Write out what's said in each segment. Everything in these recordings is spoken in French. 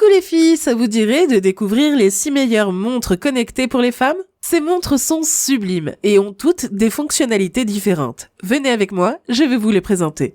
Coucou les filles, ça vous dirait de découvrir les 6 meilleures montres connectées pour les femmes ? Ces montres sont sublimes et ont toutes des fonctionnalités différentes. Venez avec moi, je vais vous les présenter.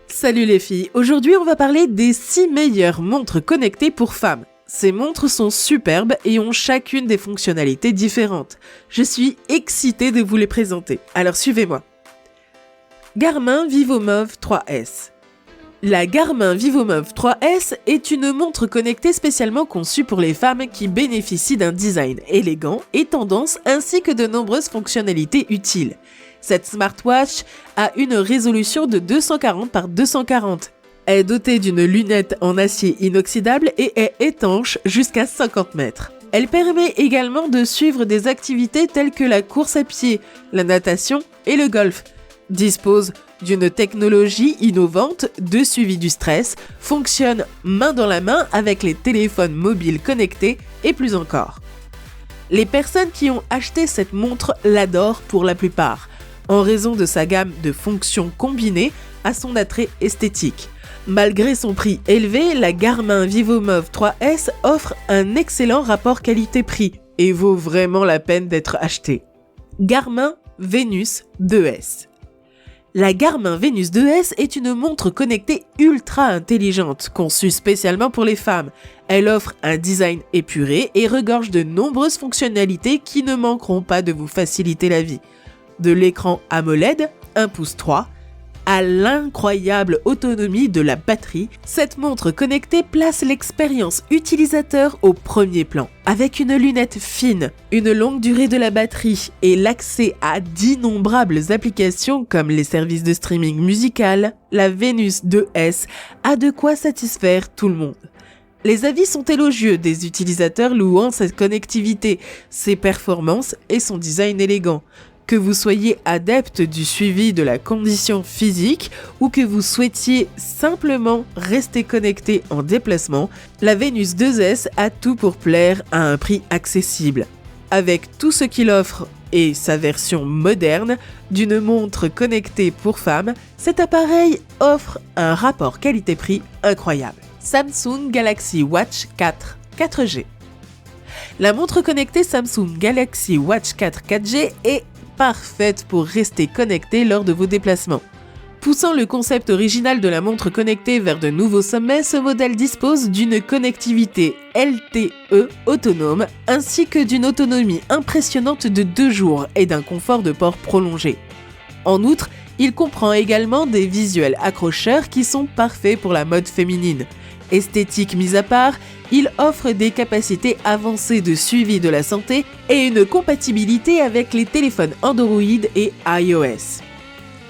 Salut les filles, aujourd'hui on va parler des 6 meilleures montres connectées pour femmes. Ces montres sont superbes et ont chacune des fonctionnalités différentes. Je suis excitée de vous les présenter, alors suivez-moi. Garmin Vivomove 3S. La Garmin Vivomove 3S est une montre connectée spécialement conçue pour les femmes qui bénéficient d'un design élégant et tendance ainsi que de nombreuses fonctionnalités utiles. Cette smartwatch a une résolution de 240 par 240. Elle est dotée d'une lunette en acier inoxydable et est étanche jusqu'à 50 mètres. Elle permet également de suivre des activités telles que la course à pied, la natation et le golf. Dispose d'une technologie innovante de suivi du stress, fonctionne main dans la main avec les téléphones mobiles connectés et plus encore. Les personnes qui ont acheté cette montre l'adorent pour la plupart, en raison de sa gamme de fonctions combinées à son attrait esthétique. Malgré son prix élevé, la Garmin Vivomove 3S offre un excellent rapport qualité-prix et vaut vraiment la peine d'être achetée. Garmin Venus 2S. La Garmin Venus 2S est une montre connectée ultra intelligente, conçue spécialement pour les femmes. Elle offre un design épuré et regorge de nombreuses fonctionnalités qui ne manqueront pas de vous faciliter la vie. De l'écran AMOLED 1,3 pouce à l'incroyable autonomie de la batterie, cette montre connectée place l'expérience utilisateur au premier plan. Avec une lunette fine, une longue durée de la batterie et l'accès à d'innombrables applications comme les services de streaming musical, la Venus 2S a de quoi satisfaire tout le monde. Les avis sont élogieux des utilisateurs louant cette connectivité, ses performances et son design élégant. Que vous soyez adepte du suivi de la condition physique ou que vous souhaitiez simplement rester connecté en déplacement, la Venus 2S a tout pour plaire à un prix accessible. Avec tout ce qu'il offre et sa version moderne d'une montre connectée pour femmes, cet appareil offre un rapport qualité-prix incroyable. Samsung Galaxy Watch 4 4G. La montre connectée Samsung Galaxy Watch 4 4G est parfaite pour rester connecté lors de vos déplacements. Poussant le concept original de la montre connectée vers de nouveaux sommets, ce modèle dispose d'une connectivité LTE autonome ainsi que d'une autonomie impressionnante de 2 jours et d'un confort de port prolongé. En outre, il comprend également des visuels accrocheurs qui sont parfaits pour la mode féminine. Esthétique mise à part, il offre des capacités avancées de suivi de la santé et une compatibilité avec les téléphones Android et iOS.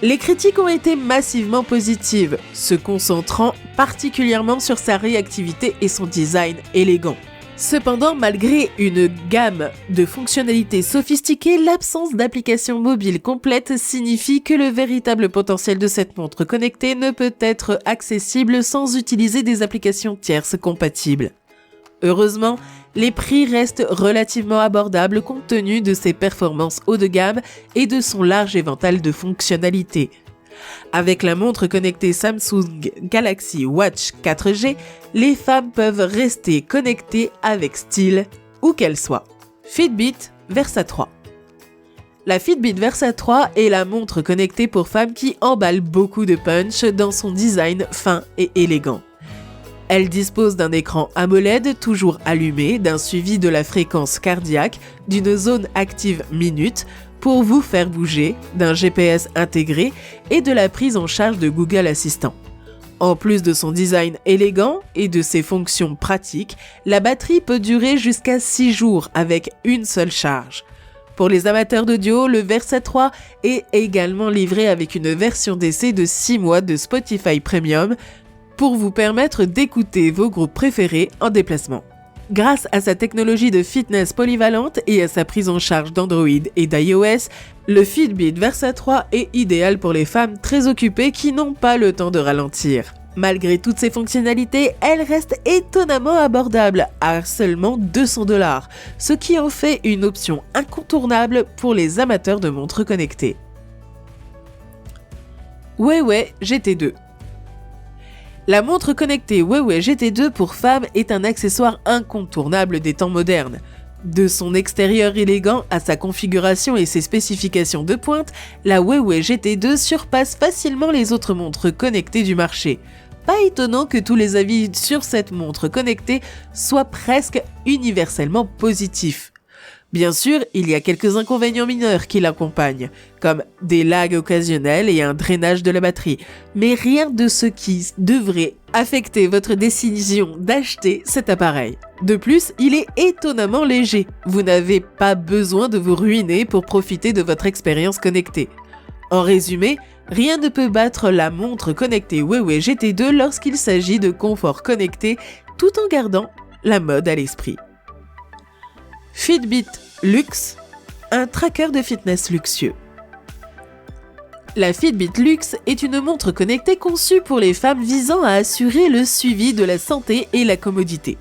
Les critiques ont été massivement positives, se concentrant particulièrement sur sa réactivité et son design élégant. Cependant, malgré une gamme de fonctionnalités sophistiquées, l'absence d'application mobile complète signifie que le véritable potentiel de cette montre connectée ne peut être accessible sans utiliser des applications tierces compatibles. Heureusement, les prix restent relativement abordables compte tenu de ses performances haut de gamme et de son large éventail de fonctionnalités. Avec la montre connectée Samsung Galaxy Watch 4G, les femmes peuvent rester connectées avec style, où qu'elles soient. Fitbit Versa 3. La Fitbit Versa 3 est la montre connectée pour femmes qui emballe beaucoup de punch dans son design fin et élégant. Elle dispose d'un écran AMOLED toujours allumé, d'un suivi de la fréquence cardiaque, d'une zone active minute pour vous faire bouger, d'un GPS intégré et de la prise en charge de Google Assistant. En plus de son design élégant et de ses fonctions pratiques, la batterie peut durer jusqu'à 6 jours avec une seule charge. Pour les amateurs d'audio, le Versa 3 est également livré avec une version d'essai de 6 mois de Spotify Premium pour vous permettre d'écouter vos groupes préférés en déplacement. Grâce à sa technologie de fitness polyvalente et à sa prise en charge d'Android et d'iOS, le Fitbit Versa 3 est idéal pour les femmes très occupées qui n'ont pas le temps de ralentir. Malgré toutes ces fonctionnalités, elle reste étonnamment abordable à seulement 200$, ce qui en fait une option incontournable pour les amateurs de montres connectées. Huawei GT2. La montre connectée Huawei GT2 pour femmes est un accessoire incontournable des temps modernes. De son extérieur élégant à sa configuration et ses spécifications de pointe, la Huawei GT2 surpasse facilement les autres montres connectées du marché. Pas étonnant que tous les avis sur cette montre connectée soient presque universellement positifs. Bien sûr, il y a quelques inconvénients mineurs qui l'accompagnent, comme des lags occasionnels et un drainage de la batterie, mais rien de ce qui devrait affecter votre décision d'acheter cet appareil. De plus, il est étonnamment léger. Vous n'avez pas besoin de vous ruiner pour profiter de votre expérience connectée. En résumé, rien ne peut battre la montre connectée Huawei GT2 lorsqu'il s'agit de confort connecté tout en gardant la mode à l'esprit. Fitbit Luxe, un tracker de fitness luxueux. La Fitbit Luxe est une montre connectée conçue pour les femmes visant à assurer le suivi de la santé et la commodité.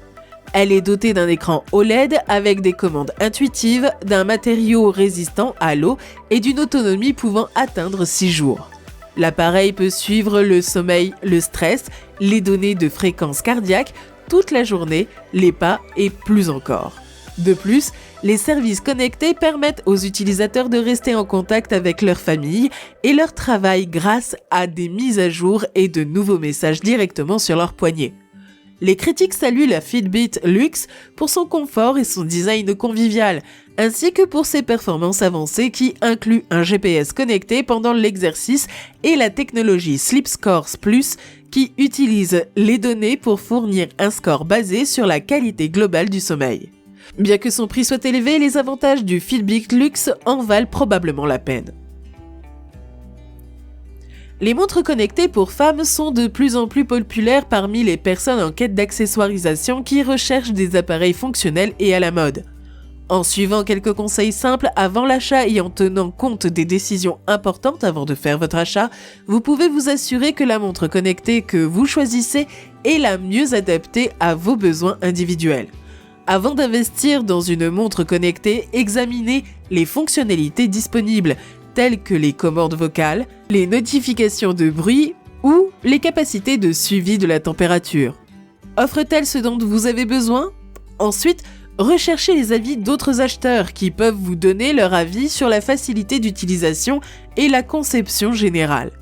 Elle est dotée d'un écran OLED avec des commandes intuitives, d'un matériau résistant à l'eau et d'une autonomie pouvant atteindre 6 jours. L'appareil peut suivre le sommeil, le stress, les données de fréquence cardiaque, toute la journée, les pas et plus encore. De plus, les services connectés permettent aux utilisateurs de rester en contact avec leur famille et leur travail grâce à des mises à jour et de nouveaux messages directement sur leur poignet. Les critiques saluent la Fitbit Luxe pour son confort et son design convivial, ainsi que pour ses performances avancées qui incluent un GPS connecté pendant l'exercice et la technologie Sleep Scores Plus qui utilise les données pour fournir un score basé sur la qualité globale du sommeil. Bien que son prix soit élevé, les avantages du Fitbit Luxe en valent probablement la peine. Les montres connectées pour femmes sont de plus en plus populaires parmi les personnes en quête d'accessoirisation qui recherchent des appareils fonctionnels et à la mode. En suivant quelques conseils simples avant l'achat et en tenant compte des décisions importantes avant de faire votre achat, vous pouvez vous assurer que la montre connectée que vous choisissez est la mieux adaptée à vos besoins individuels. Avant d'investir dans une montre connectée, examinez les fonctionnalités disponibles, telles que les commandes vocales, les notifications de bruit ou les capacités de suivi de la température. Offre-t-elle ce dont vous avez besoin ? Ensuite, recherchez les avis d'autres acheteurs qui peuvent vous donner leur avis sur la facilité d'utilisation et la conception générale.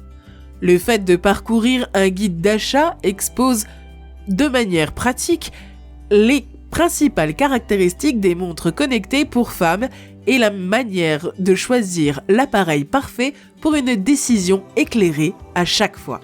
Le fait de parcourir un guide d'achat expose de manière pratique les principales caractéristiques des montres connectées pour femmes et la manière de choisir l'appareil parfait pour une décision éclairée à chaque fois.